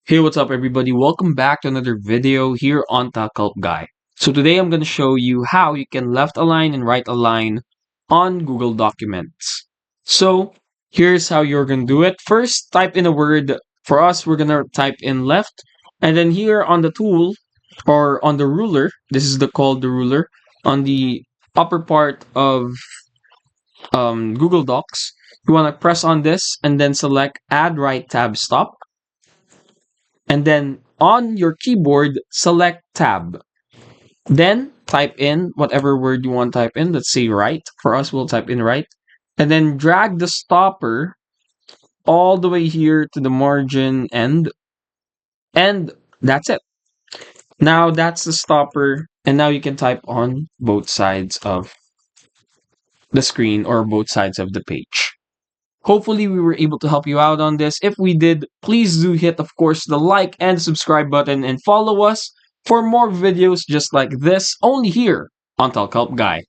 Hey, what's up everybody? Welcome back to another video here on TechHelp Guy. So today I'm going to show you how you can left align and right align on Google Documents. So here's how you're going to do it. First, type in a word. For us, we're going to type in left. And then here on the tool or on the ruler, this is called the ruler, on the upper part of Google Docs, you want to press on this and then select add right tab stop. And then on your keyboard, select tab. Then type in whatever word you want to type in. Let's say right. For us, we'll type in right. And then drag the stopper all the way here to the margin end. And that's it. Now that's the stopper. And now you can type on both sides of the screen or both sides of the page. Hopefully, we were able to help you out on this. If we did, please do hit, of course, the like and subscribe button and follow us for more videos just like this, only here on TechHelp Guy.